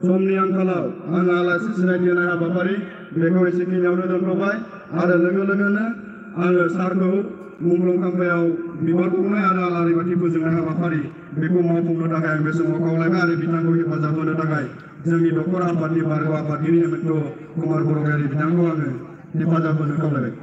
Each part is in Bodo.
समनि आंखालाव आं आलासि सिनायथि होनाय हाबाफारि बेखौ एसेखिनियावनो दोनथ'बाय आरो लोगोनो आङो सारखौ मुंख्लं खाम्फायाव बिबार बावनाय आरो आलारि बाथि फोजोंनाय हाबाफारि बेखौ मावफुंनो थाखाय आं बे समाव खावलायबाय आरो बिथांखौ हेफाजाब होनो थाखाय जोंनि दखर आफादनि बारग' आफादगिरि हेमन्त कुमार बरगयारी बिथांखौ आङो हेफाजाब होनो खावलायबाय।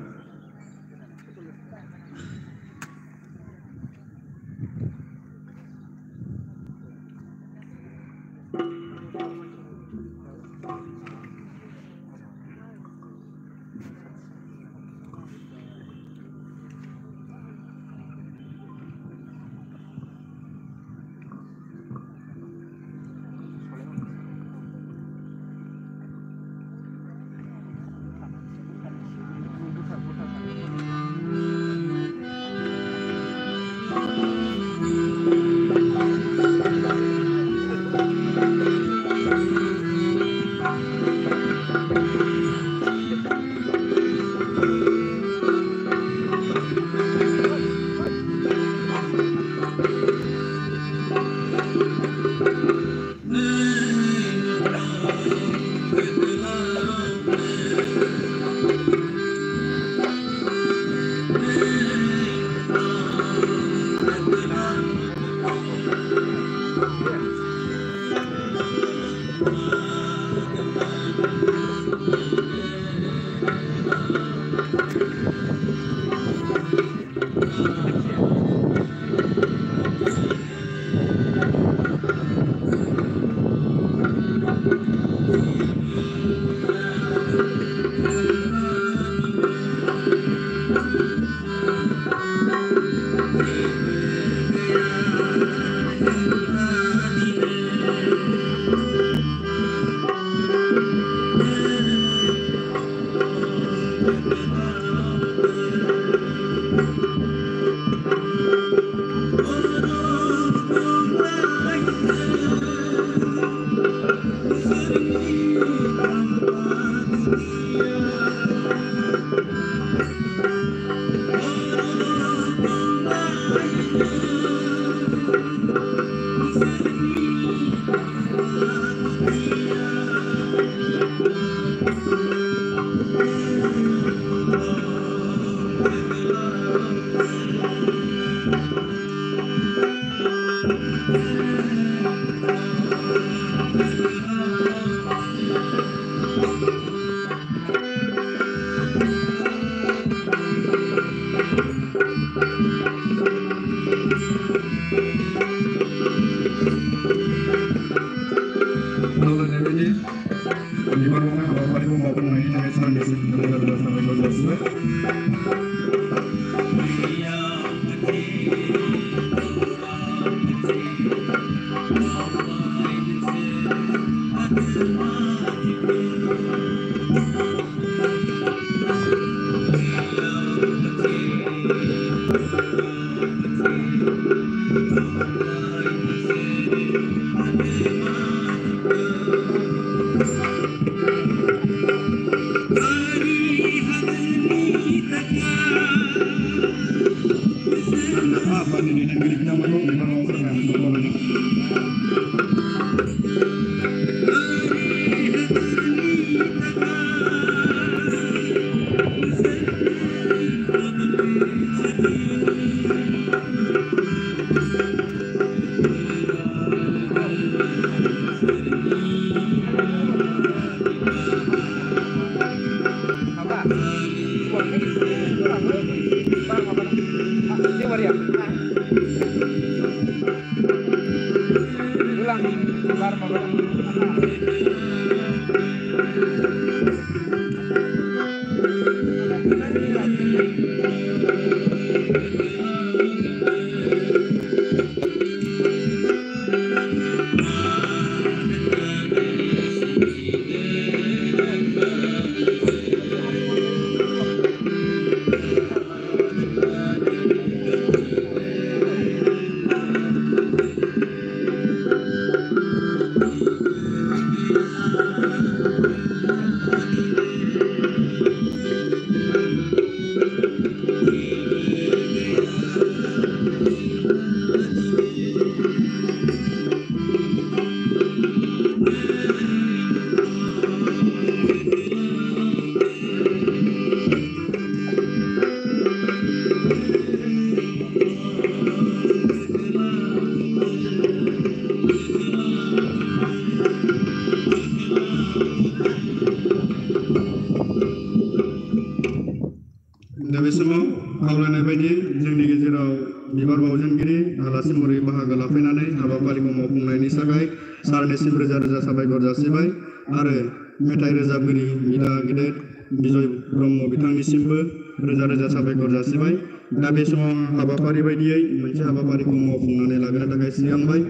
सारनिसिम रोजा रोजा साबायखर जासिबाय आरो मेथाइ रोजाबगिरि बिदा गेदेर बिजय ब्रह्म बिथांनिसिमबो रोजा रोजा साबायखर जासिबाय। दा बे समाव हाबाफारि बायदियै मोनसे हाबाफारिखौ मावफुंनानै लाग्रोनो थाखाय सिगांबाय।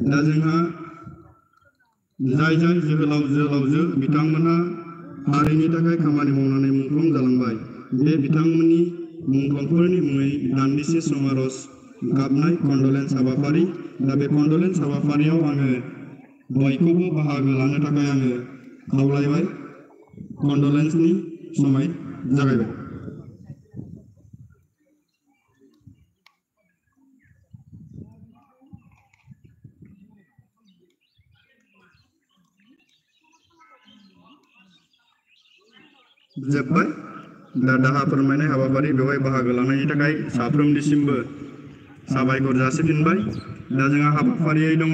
दा जोंहा जाय जाय जोहोलाव जोहोलावजो बिथांमोनहा हारिनि थाखाय खामानि मावनानै मुंख्लं जालांबाय बे बिथांमोननि मुंख्लंफोरनि मुङै दान्दिसे सम आरज गाबनाय कन्डलेन्स हाबाफारि। दा बे कन्डलेन्स हाबाफारियाव आङो बयखौबो बाहागो लानो थाखाय आङो खावलायबाय। कन्डलेन्सनि समय जागायबाय। जोब्बाय। दा दाहा फोरमायनाय हाबाफारि बेवहाय बाहागो लानायनि थाखाय साफ्रोमनिसिमबो साबायखर जासिफिनबाय। दा जोंहा हाबाफारियै दङ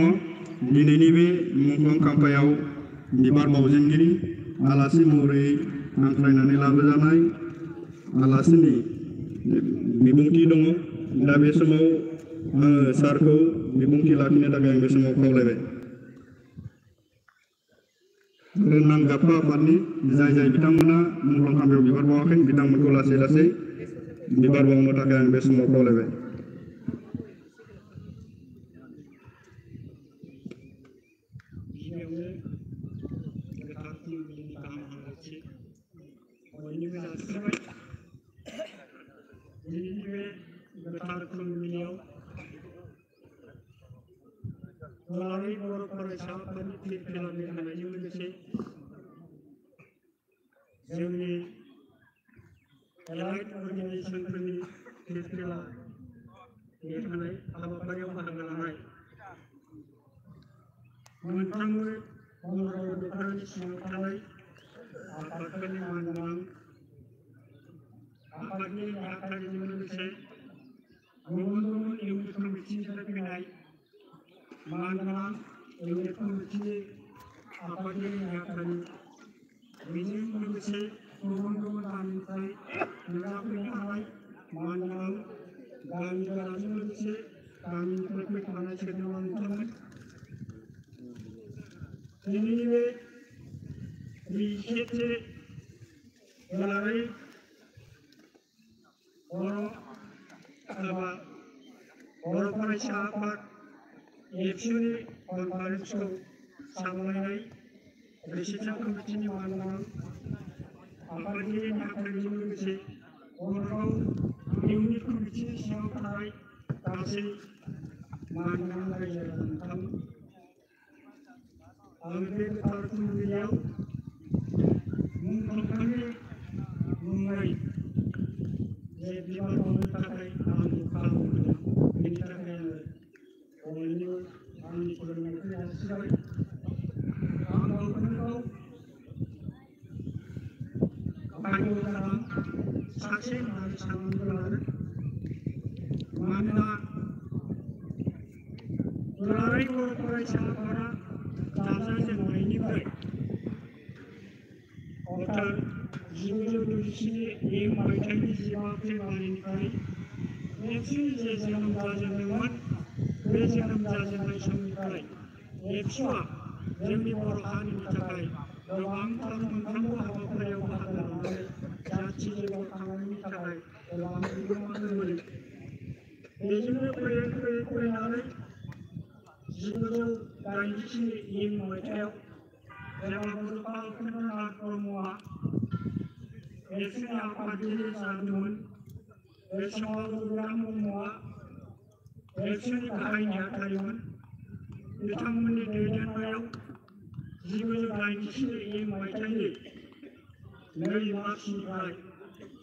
दिनैनि बे मुंख्लं खाम्फायाव बिबार बावजेनगिरि आलासि महरै हांख्रायनानै लाबोजानाय आलासिनि बिबुंथि दङ। दा बे समाव आङो सारखौ बिबुंथि लाखिनो थाखाय आं बे समाव खावलायबाय। आरो नांजाबफा आफादनि जाय जाय बिथांमोना मुंख्लं खाम्फायाव बिबार बावाखै बिथांमोनखौ लासै लासै बिबार बावनो थाखाय आं बे समाव खावलायबाय। दुलाराय बर' फरायसा आफादनि फिरफिला लिरहोनायजों लोगोसे जोंनि एलाइट अर्गेनाइजेसनफोरनि फिरफिला लिरहोनाय हाबाफारियाव बाहागो लानाय मोनफ्रोमबो बर' गथ'फोरनि सिङाव थानाय आफादफोरनि मानगोनां आफादनि नेहाथारिजों लोगोसे गुबुन गुबुन इउनिट कमिटिनिफ्राय फैनाय मानगोनां इउनिट कमिटिनि आफादगिरि नेहाथारि बेजों लोगोसे गुबुन गुबुन गामिनिफ्राय नुजाफैनो हानाय मानगोनां गामि गोराजों लोगोसे गामिनिफ्राय फैफानाय सोद्रोमा बिथांमोन दिनैनि बे 27 दुलाराय बर' सभा बर' फरायसा आफाद एबसुनि कनफारेन्सखौ सामलायनाय प्रेसिडेन्ट कमिटिनि मानगोनां आफादगिरि नेहाथारिजों लोगोसे बर'गाव इउनिट कमिटिनि सिङाव थानाय गासै मानगोनां रायजो राजा नोंथांमोन आं बे गोथार फुंबिलियाव मुंख्लंफोरनि मुङै जे बिबार बावनो थाखाय आंखौ खाबु होदों बेनि थाखाय आङो बयनिबो आंनि खुलुमनायखौ जासिबाय। आं गावखौनो गाव भाग्य गोनां सासे होननानै साननानै लादों। मानोना दुलाराय बर' फरायसा आफादा जाजाजेननायनिफ्राय अर्थात 1967 मायथाइनि 15 फेब्रुवारिनिफ्राय एबसुनि जे जोनोम जाजेनदोंमोन बे जोनोम जाजेननाय समनिफ्राय एबसुआ जोंनि बर' हारिनि थाखाय गोबांथार मोनफ्रोमबो हाबाफारियाव बाहागो लानानै जाथि जौगाखांनायनि थाखाय गोबां बिहोमा होबोदों। बेजोंनो फैयै फैनानै 1987 मायथाइयाव जेब्ला बड'फा उपेन्द्रनाथ ब्रह्मआ एबसुनि आफादगिरि जादोंमोन बे समाव रघुराम ब्रह्मआ एबसुनि गाहाय नेहाथारिमोन। बिथांमोननि दैदेननायाव 1987 मायथाइनि 2 मार्चनिफ्राय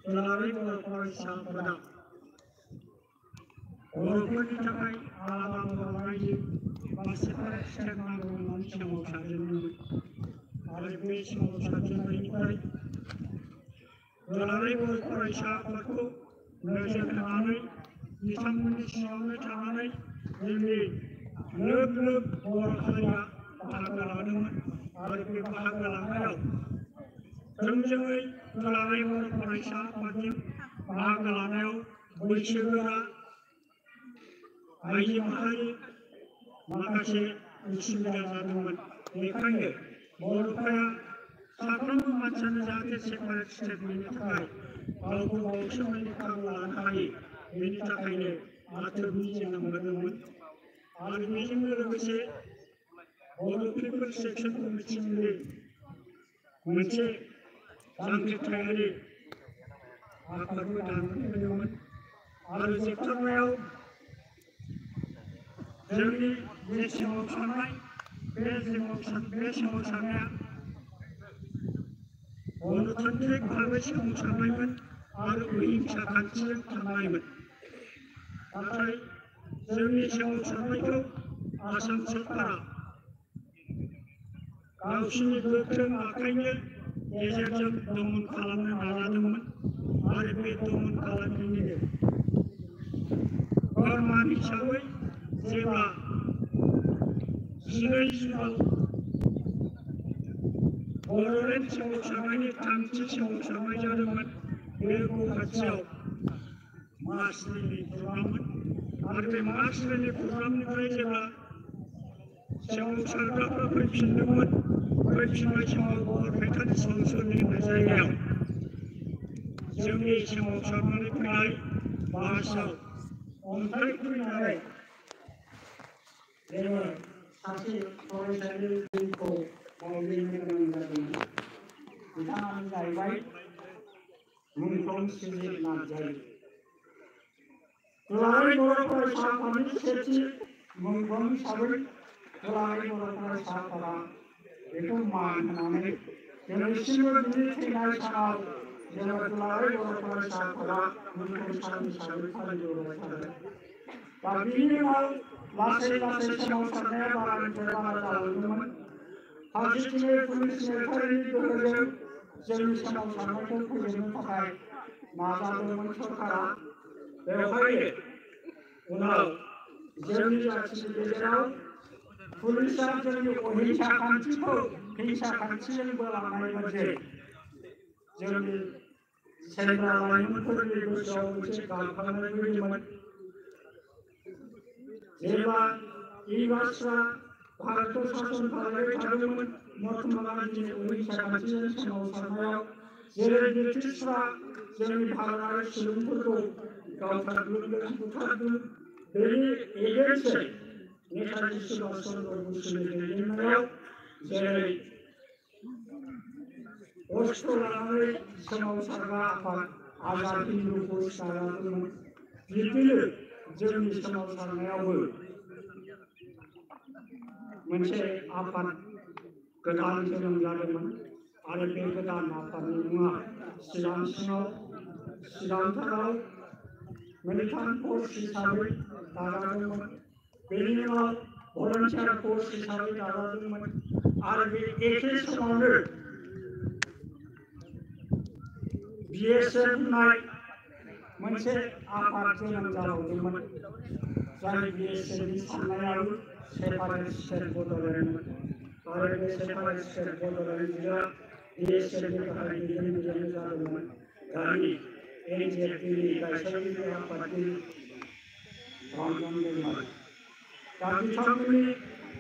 दुलाराय बर' फरायसा आफादा बर'फोरनि थाखाय आलादा बर' रायजो बा सेपारेट स्टेट नांगौ होननानै सोमावसारजेनदोंमोन आरो बे सोमावसारजेननायनिफ्राय दुलाराय बर' फरायसा आफादखौ नोजोर होनानै बिथांमोननि सिङावनो थानानै जोंनि लोब लोब बर' हारिया बाहागो लादोंमोन आरो बे बाहागो लानायाव थोंजोङै दुलाराय बर' फरायसा आफादजों बाहागो लानायाव बैसोगोरा आइजो माहारि माखासे उसुबिदा जादोंमोन। बेखायनो बर'फोरा साफ्रोमबो मानसियानो जाहाथे सेपारेट स्टेट मोननो थाखाय गावखौ गावसोरनि खाबु लानो हायो, बेनि थाखायनो आथोबनि जोनोम होदोंमोन। आरो बेजोंनो लोगोसे बर' पिपल्स एक्शन कमिटिनि मोनसे जांख्रिथायारि आफादबो दानानै होदोंमोन। आरो जोबथारनायाव जोंनि जे सोमावसारनाय बे सोमावसारनाया गणतान्त्रिक भाबै सोमावसारनायमोन आरो अहिंसा खान्थिजों थांनायमोन। नाथाय जोंनि सोमावसारनायखौ आसाम सरकारा गावसिनि गोख्रों आखाइनि गेजेरजों दमन खालामनो नाजादोंमोन। आरो बे दमन खालामनायनिनो फोरमान हिसाबै जेब्ला 12 जुनाव बड'लेण्ड सोमावसारनायनि थामथि सोमावसारनाय जादोंमोन, बे गुवाहाटीआव मार्च रेलि प्रग्राममोन। आरो बे मार्च रेलि प्रग्रामनिफ्राय जेब्ला सोमावसारग्राफ्रा फैफिनदोंमोन, फैफिननाय समाव बरपेटानि संसदनि होननाय जायगायाव जोंनि सोमावसारनानै फैनाय बासआव अन्थाइ खुबैनानै जोङो सासे फरायसालिखौ मावजेननो गोनां जादोंमोन। बिथाङानो जाहैबाय मुंख्लं सुजित नार्जारी। दुलाराय बर' फरायसा आफादनि सेथि मुंख्लं हिसाबै दुलाराय बर' फरायसा आफादा बेखौ मान होनानै दिनैसिमबो बिनि थैनाय सानाव जोङो दुलाराय बर' फरायसा आफादा मुंख्लं सान हिसाबै फालिबोबाय थादों। दा बिनि उनाव लासै लासै सोमावसारनाया बारानिफ्राय बारा जालांदोंमोन। फारसेथिङै पुलिस मिलिटारिनि गोहोजों जोंनि सोमावसारनायखौ फोजोबनो थाखाय नाजादोंमोन सरकारा। बेवहायनो उनाव जोंनि जाथिनि गेजेराव पुलिसआ जोंनि अहिंसा खान्थिखौ हिंसा खान्थिजों बोलांनाय बायदि जोंनि सेंग्रा लाइमोनफोरनि गोसोआव मोनसे गाबखांनाय फैदोंमोन। जेब्ला इंराजफ्रा भारतखौ सासन खालामबाय थादोंमोन, महात्मा गान्धीनि अहिंसा खान्थिजों सोमावसारनायाव जेरै ब्रिटिशफ्रा जोंनि भारतारि सुबुंफोरखौ गावथारग्लुंदों, बुथारदों, बेनि एगेन्स्टै नेताजी सुभाष चन्द्र बसुनि दैदेननायाव जेरै अस्त्र लानानै सोमावसारग्रा आफाद आजाद हिन्द फौज दाजादोंमोन, बिब्दिनो जोंनि सोमावसारनायावबो मोनसे आफाद गोदान जोनोम जादोंमोन। आरो बे गोदान आफादनि मुङा चिरांथाराव मिलिटान्ट फर्स हिसाबै दाजादोंमोन। बेनि उनाव भलन्टियार फर्स हिसाबै दाजादोंमोन। आरो बे एखे समावनो BSF होननाय मोनसे आफाद जोनोम जाबावदोंमोन, जाय BSFनि साननायाबो सेपारेट स्टेट बड'लेण्डमोन। आरो बे सेपारेट स्टेट बड'लेण्डआ BSFनि गाहाय दैदेनगिरियानो जादोंमोन दानि NJPनि गायसनगिरि आफादगिरि रन्जन दैमारी। दा बिथांमोननि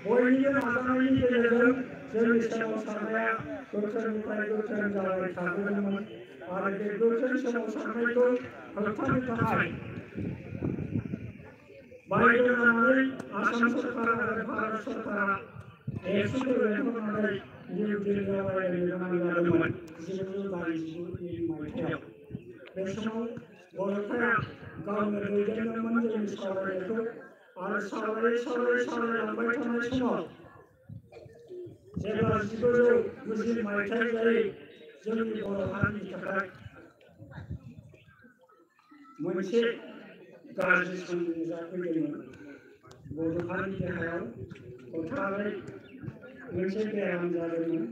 बयनिबो नाजानायनि गेजेरजों जोंनि सोमावसारनाया गोख्रोंनिफ्राय गोख्रों जाबाय थाबोदोंमोन। आरो बे गोख्रों सोमावसारनायखौ होबथानो थाखाय बायद' जानानै आसाम सरकार आरो भारत सरकारा एबसुखौ लेंहरनानै निउ दिल्लीयाव रायज्लायनो गोनां जादोंमोन 1922 मायथाइयाव। बे समाव बर'फोरा गावनो दैदेनदोंमोन जोंनि सावरायनायखौ। आरो सावरायलांबाय थानाय समाव जेब्ला 1990 मायथाइ जायो, जोंनि बर' हारिनि थाखाय मोनसे गाज्रि सम नुजाफैदोंमोन। बर' हारिनि देहायाव हथारै मोनसे बेराम जादोंमोन।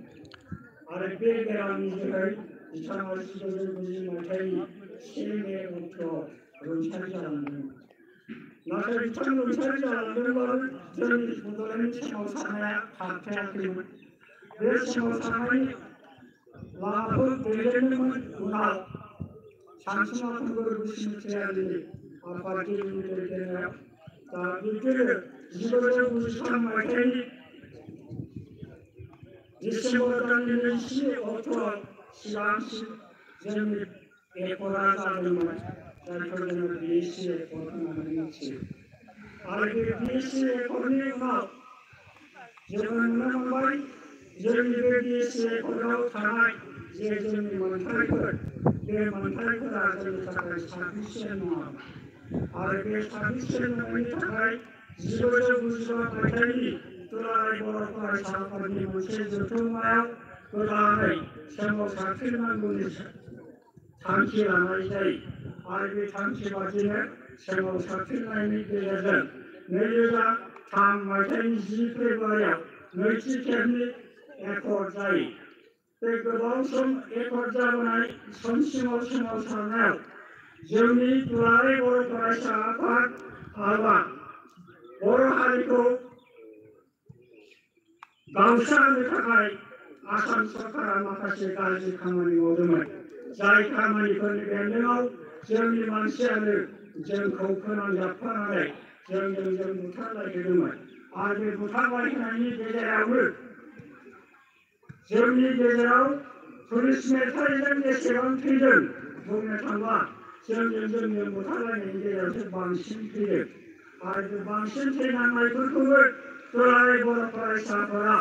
आरो बे बेरामनि जोहै बिथाङा 1990 मायथाइनि 1 मे अक्ट'आव रुंसारि जालांदोंमोन। नाथाय बिथां रुंसारि जालांदोंब्लाबो जोंनि बड'लेण्डनि सोमावसारनाया थाबथायाखैमोन। बे सोमावसारनायनि लामाखौ दैदेनदोंमोन उनाव सानसुमा खुंगुर बसुमतारीनि आफादगिरिनि दैदेननायाव। दा बिब्दिनो 1993 मायथाइनि 디셈버 달의 25초 시간씩 जोंनि एकरा जादोंमोन जायखौ जोङो BC एकर्ड होननानै मिथियो आरो बे BC एकर्डनि उनाव जोङो नुनो मोनबाय जोंनि बे BC एकर्डआव थानाय जे जोंनि मोनथायफोर बे मोनथायफोरा जोंनि थाखाय साफिसियेन्ट नङामोन आरो बे साफिसियेन्ट नङैनि थाखाय 1995 मायथाइनि दुलाराय बर' फरायसा आफादनि मोनसे जथुम्मायाव गोदानै सोमावसारफिननांगौनि थांखि लानाय जायो आरो बे थांखि बादिनो सोमावसारफिननायनि गेजेरजों 2003 मायथाइनि 10 फेब्रुवारियाव नैथि खेबनि एकर्ड जायो बे गोबाव सम एकर्ड जाबोनाय समसिमाव सोमावसारनायाव जोंनि दुलाराय बर' फरायसा आफाद आलवा बर' हारिखौ गावस्रानो थाखाय आसाम सरकारा माखासे गाज्रि खामानि मावदोंमोन जाय खामानिफोरनि बेन्दोंआव जोंनि मानसियानो जोंखौ फोनांजाबफानानै जों बुथारलायदोंमोन आरो बे बुथारलायनायनि गेजेरावनो जोंनि गेजेराव पुलिस मेथाइजों जेसेबां थैदों बुंनो थांब्ला जोंनि बुथारलायनायनि गेजेरावसो बांसिन थैदों आरो बे बांसिन थैनांनायफोरखौबो दुलाराय बर' फरायसाफोरा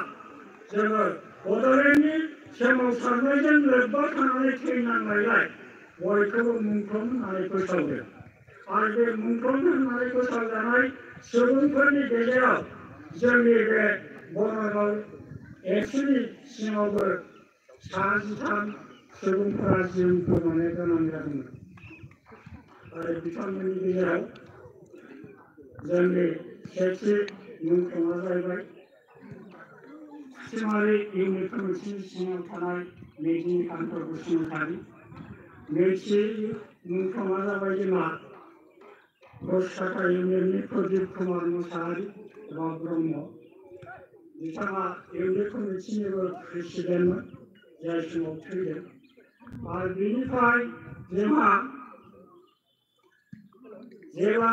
जोङो बड'लेण्डनि सोमावसारनायजों लोब्बा थानानै थैनांनायलाय बयखौबो मुंख्लं होननानै फोसावदों आरो बे मुंख्लं होननानै फोसावजानाय सुबुंफोरनि गेजेराव जोंनि बे बङाइगाव एबसुनि सिङावबो 13 सुबुंफोरा जिउ गोमानो गोनां जादोंमोन आरो बिथांमोननि गेजेराव जोंनि सेथि मुंख्लंआ जाहैबाय सिमारि इउनिट कमिटिनि सिङाव थानाय मेदिनीकान्त बसुमतारी नैथि मुंख्लंआ जाबाय जोंहा गसाइगाव इउनिटनि प्रदीप कुमार मुसाहारि एबा ब्रह्म बिथाङा इउनिट कमिटिनिबो प्रेसिडेन्टमोन जाय समाव थैदों आरो बिनिफ्राय जोंहा जेब्ला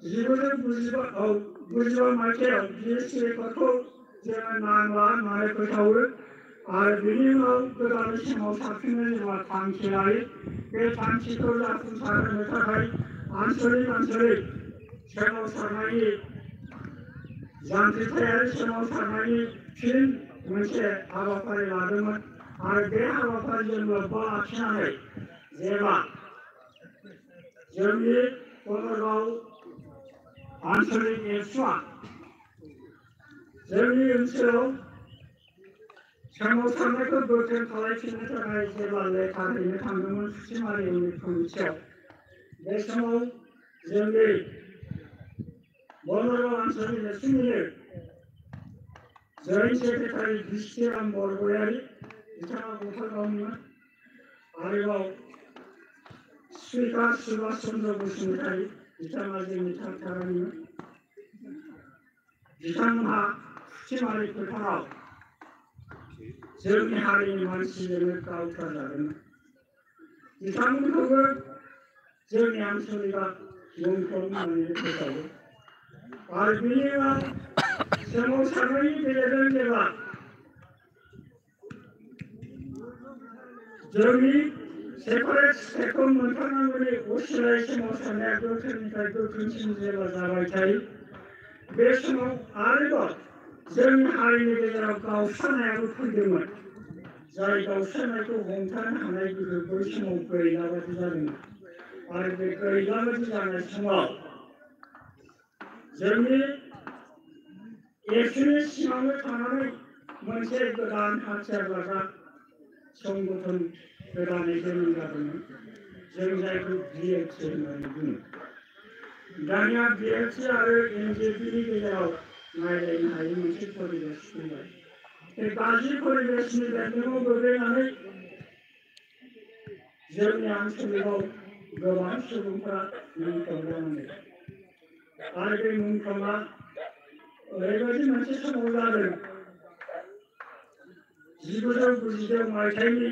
1995 मायथाइयाव BSc एकर्डखौ जोङो नांला होननानै फोसावो आरो बिनि उनाव गोदानै सोमावसारफिननो जोंहा थांखि लायो बे थांखिखौ जाफुंसारहोनो थाखाय आन्चलिक सोमावसारनायनि जांख्रिथायारि सोमावसारनायनि फिन मोनसे हाबाफारि लादोंमोन आरो बे हाबाफारिजों लोब्बा लाखिनानै जेब्ला जोंनि बङाइगाव आन्चलिक एबसुआ जोंनि ओनसोलाव सोमावसारनायखौ गोख्रों खालामफिननो थाखाय जेब्ला लेखा हैनो थांदोंमोन सिमारि इउनिट कमिटियाव बे समाव जोंनि बङाइगाव आन्चलिक एबसुनिनो जयेन्ट सेक्रेटारि बिस्थिराम बरगयारी बिथाङा गथागावमोन आरोबाव स्पिकार सुभाष चन्द्र बसुमतारी बिथाङा जोंनि थारानिमोन बिथांमोनहा सिमारि फोथाराव जोंनि हारिनि मानसिजोंनो गावथारजादोंमोन बिथांमोनखौबो जोंनि आन्चलिकआ मुंख्लं होननानै फोसावो आरो बिनि उनाव सोमावसारनायनि गेजेरजों जेब्ला जोंनि सेपारेट स्टेटखौ मोनथारनांगौनि असिलायै सोमावसारनाया गोख्रोंनिफ्राय गोख्रोंसिन जेब्ला जाबाय थायो बे समाव आरोबाव जोंनि हारिनि गेजेराव गावस्रानायाबो फैदोंमोन जाय गावस्रानायखौ हमथानो हानाय गोहो बै समाव गैला बायदि जादोंमोन आरो बे गैला बायदि जानाय समाव जोंनि एबसुनि सिङावनो थानानै मोनसे गोदान हाथियार लाग्रा संगठन गोदानै जोनोम जादोंमोन जों जायखौ BLC होननानै बुङो दानिया BLC आरो NJPनि गेजेराव नायलायनो हायै मोनसे परिबेस फैबाय बे गाज्रि परिबेसनि बेन्दोङाव गोग्लैनानै जोंनि आन्चलिकआव गोबां सुबुंफ्रा मुंख्लं जानांदों आरो बे मुंख्लंआ ओरैबायदि मोनसे समाव जादों 1992 मायथाइनि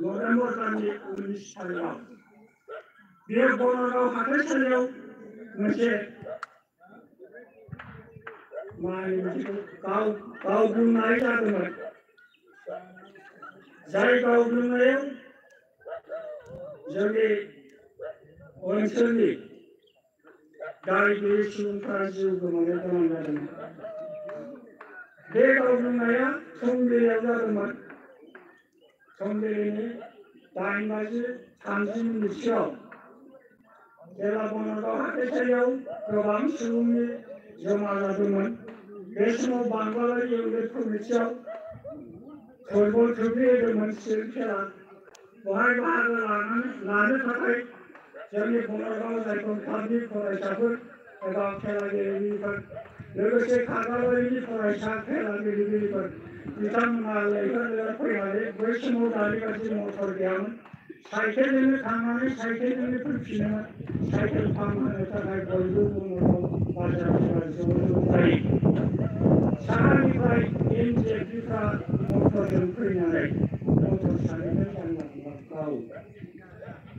नभेम्बर दाननि 19 तारिखआव बेयो बङाइगाव हाथाइसालियाव मोनसे माइ गावग्लुंनाय जादोंमोन। जाय गावग्लुंनायाव जोंनि ओनसोलनि दाय गैयै सुबुंफोरा जिउ गोमानो गोनां जादोंमोन। बे गावग्लुंनाया फुंबिलियाव जादोंमोन। फुंबिलिनि 8:30 मिनिटसोआव जेब्ला बनारगाव हाथाइसालियाव गोबां सुबुंनि जमा जादोंमोन। बे समाव बांगाबारि इउनिट कमिटियाव फुटबल खोख्लैहोदोंमोन सिल खेला। बेवहाय बाहागो लानो थाखाय जोंनि बनारगाव जायफोर क्लाबनि फरायसाफोर एबा खेला गेलेगिरिफोर लोगोसे खाग्राबारिनि फरायसा खेला गेलेगिरिफोर बिथांमोनहा लैहोर लैहोर फैनानै बै समाव दानि बायदि मटर गैयामोन। साइकेलजोंनो थांनानै साइकेलजोंनो फैफिनोमोन। साइकेल फाननो थाखाय बयबो बनारगाव बाजारनिफ्राय ज' जायो। साहानिफ्राय एनजिएफबिफ्रा मटरजों फैनानै मटर सानैजों जानला मोनला गावो।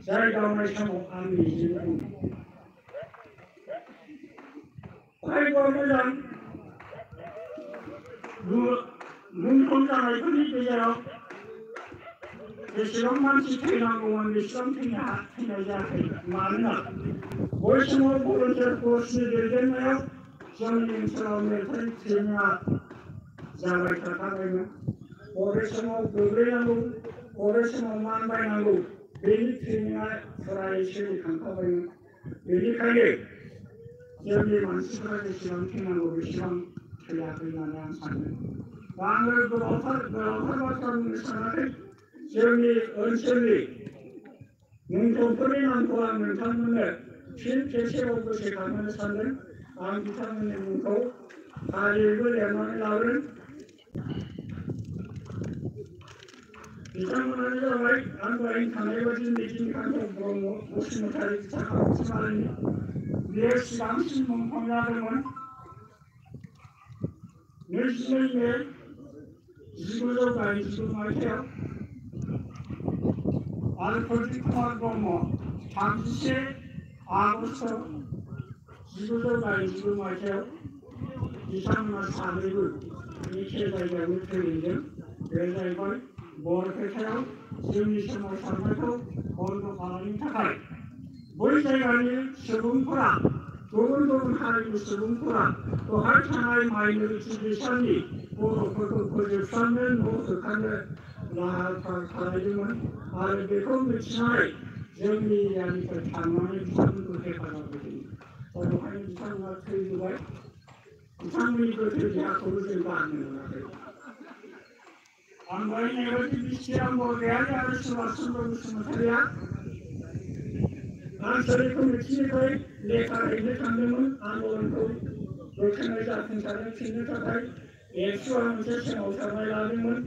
जाय गावनाय समाव आं निजेनो दं। भाग्यआ मोजां मुंख्लं जानायफोरनि गेजेराव जेसेबां मानसि थैनांगौमोन बेसेबां थैनाय जायाखै। मानोना बै समाव भलन्टियार कर्सनि दैदेननायाव जोंनि ओनसोलाव मिलिटारि ट्रेनिंआ जाबाय थाखाबायमोन। बबे समाव गोग्लैनांगौ बबे समाव मानबायनांगौ बेनि ट्रेनिंआ फुरायै सोलिखांखाबायमोन। बेनिखायनो जोंनि मानसिफोरा जेसेबां थैनांगौ बेसेबां थैयाखै होननानै आं सानो। आङो गोलावथार बाथ्रा बुंनो सानाखै। जोंनि ओनसोलनि मुंख्लंफोरनि नामखौ आं नोंथांमोननो फिन खेबसेबाव गोसोखांहोनो सानदों। आं बिथांमोननि मुंखौ फारियैबो लिरनानै लादों। बिथांमोनानो जाबाय आं दहाय थानाय बायदि नितिनकान्त ब्रह्म बसुमतारी बिथाङा उथुमारिनि। बियो सिगांसिन मुंख्लं जादोंमोन 22 मे 1989 मायथाइयाव। आरो प्रदीप कुमार ब्रह्म 31 आगस्ट 1989 मायथाइयाव। बिथांमोना सानैबो एखे जायगायावनो थैदों। बे जाहैबाय बरपेटायाव जोंनि सोमावसारनायखौ बन्द खालामनो थाखाय बै जायगानि सुबुंफोरा गुबुन गुबुन हारिनि सुबुंफोरा बेवहाय थानाय माइनरिटि बिसोरनि बर'फोरखौ फोजोबस्रांनो न' होखारनो लाहार फाहार खालामदोंमोन। आरो बेखौ मिथिनानै जोंनि एरियानिफ्राय थांनानै बिथांमोनखौ हेफाजाब होदोंमोन। दा बेवहायनो बिथांमोना थैबोबाय। बिथांमोननि गोथै देहाखौबो जों गारनो मोनाखै। आं दहायनाय बायदि बिस्थिराम बरगयारि आरो सुभाष चन्द्र बसुमतारीया आनसलिक कमिटिनिफ्राय लेखा हैनो थांदोंमोन आन्दलनखौ गोख्रोङै जाफुंसारहोफिननो थाखाय। एबसुआ मोनसे सोमावसारनाय लादोंमोन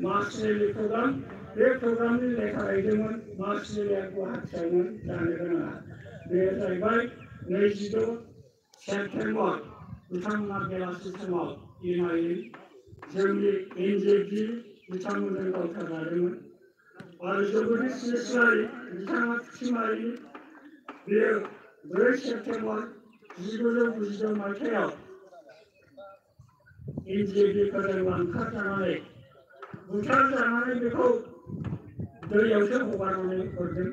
मार्चेलि प्रग्राम। बे प्रग्रामनि लेखा हैदोंमोन। मार्चेलिया गुवाहाटियावमोन जानो गोनाङा। बेयो जाहैबाय 22 सेप्तेम्बर। बिथांमोना बेलासि समाव इनायै जोंनि एनजिएफबि बिथांमोनजों गावथारजादोंमोन। आरो जगदीश मुसाहारि बिथाङा फुथिमारिनि। बेयो 4 सेप्तेम्बर 1992 मायथाइयाव एनजिएफबिफोरजों लांखारजानानै बुथारजानानै बेखौ दैयावसो हगारनानै हरदों।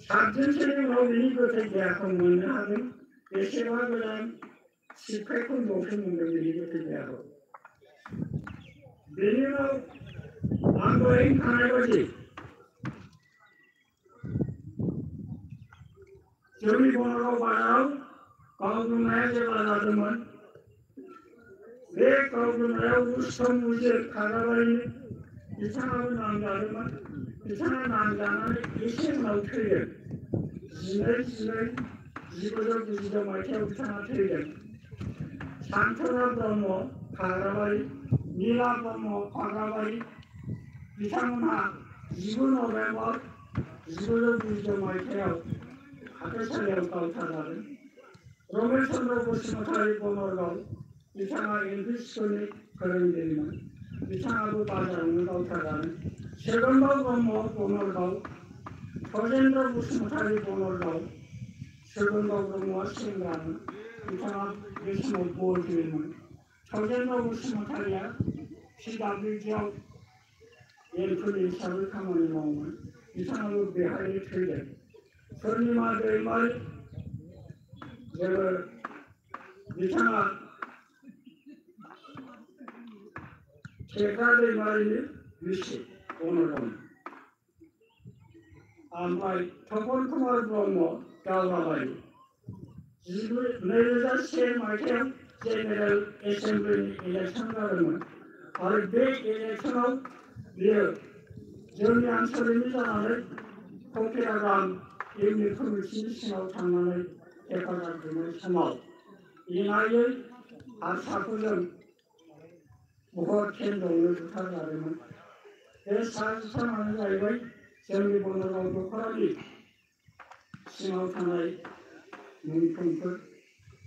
7 दिनसोनि उनाव बिनि गोथै देहाखौ मोननो हादों। बेसेबा गोजान सिबखायखनदआवसो मोनदों बिनि गोथै देहाखौ। बेनि उनाव आं दहाय होनखानाय बायदि जोंनि बनारगाव बाजाराव गावग्लुंनाया जेब्ला जादोंमोन बे गावग्लुंनायाव रुस्तम उजिर खाग्राबारिनि बिथाङाबो नांजादोंमोन। बिथाङा नांजानानै एसे उनाव थैदों। 12/12/1992 मायथाइयाव बिथाङा थैदों। सान्थना ब्रह्म खाग्राबारि, नीला ब्रह्म खाग्राबारि बिथांमोनहा 19 नभेम्बर 1992 मायथाइयाव हाथाइसालियाव गावथारजादों। रमेश चन्द्र बसुमतारी बनारगाव बिथाङा एलपि स्कुलनि फोरोंगिरिमोन। बिथाङाबो बाजारावनो गावथारजादों। सेगनबाव ब्रह्म बनारगाव, थजेन्द्र बसुमतारी बनारगाव। सेगनबाव ब्रह्मआ सेंग्रामोन। बिथाङा बे समाव बल गेलेयोमोन सौजेनराव बसुमतारिया PWGआव एलफोरनि हिसाबै खामानि मावोमोन बिथाङाबो बेहायनो थैदों पुर्निमा दैमारि जोङो बिथाङा थेग्रा दैमारिनि बिसि अनरन ओमफ्राय तपन कुमार ब्रह्म दावगाबारि 2001 मायथाइयाव जेनेरेल एसेम्बलिनि इलेक्सन जादोंमोन आरो बे इलेक्सनाव बियो जोंनि ओनसोलनि जानानै ककिरागाम इउनिट कमिटिनि सिङाव थांनानै हेफाजाब होनाय समाव इनायै हारसाफोरजों भट केन्द्रआवनो बुथारजादोंमोन बे साजिसानानो जाहैबाय जोंनि बनगाव दख'रानि सिङाव थानाय मुंख्लंफोर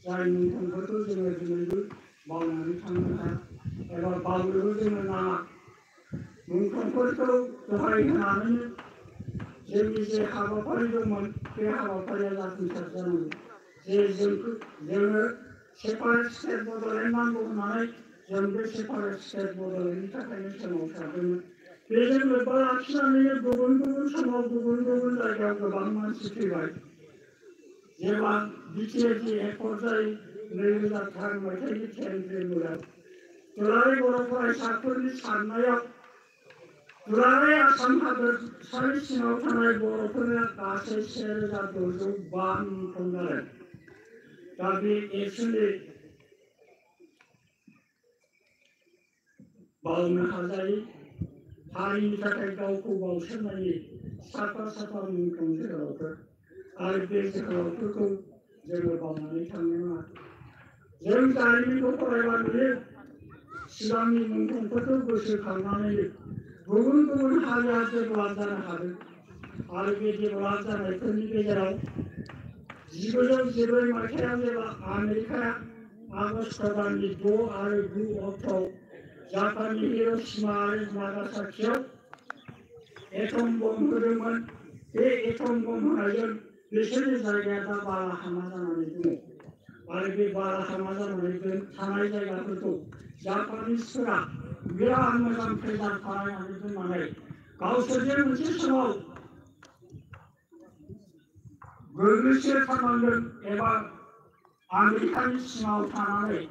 जाय मुंख्लंफोरखौ जोङो दिनैबो बावनानै थांनो हाया एबा बावनोबो जोङो नाङा मुंख्लंफोरखौ दहाय होनानैनो जोंनि जे हाबाफारि दंमोन बे हाबाफारिया जाफुंसार जानांगौ जे जोङो सेपारेट स्टेट बड'लेण्ड नांगौ होननानै जों बे सेपारेट स्टेट बड'लेण्डनि थाखायनो सोमावसारदोंमोन बेजों लोब्बा लाखिनानैनो गुबुन गुबुन समाव गुबुन गुबुन जायगायाव गोबां मानसि थैबाय जेब्ला बिटिएडि एकर्ड जायो 2003 मायथाइनि 10 एप्रिलाव दुलाराय बर' फरायसाफोरनि साननायाव दुलाराय आसाम हादोरसानि सिङाव थानाय बर'फोरा गासै 1605 मुंख्लं जादों दा बे एक्सुवेलि बावनो हाजायै हारिनि थाखाय गावखौ बावसोमनायनि साफा साफा मुंख्लं जोहोलावफोर आरो बे जोहोलावफोरखौ जोङो बावनानै थांनो नाङा जों जारिमिनखौ फरायबा नुयो सिगांनि मुंख्लंफोरखौ गोसोखांनानै गुबुन गुबुन हारिया डेभेलप जानो हादों आरो बे डेभेलप जानायफोरनि गेजेराव 1914 मायथाइयाव जेब्ला आमेरिकाया आगष्ट दाननि 6 आरो 9 अक्ट'आव जापाननि हिर'शिमा आरो नागासाकियाव एटम बम होदोंमोन बे एटम बम होनायजों बिसोरनि जायगाया दा बालाहामा जानानै दङ आरो बे बालाहामा जानानै थानाय जायगाफोरखौ जापानिसफोरा बिराद मोजां प्रेजार्भ खालामनानै दोननानै गावसोरजों मोनसे समाव गोग्लैसोथारनांगोन एबा आमेरिकानि सिङाव थानानै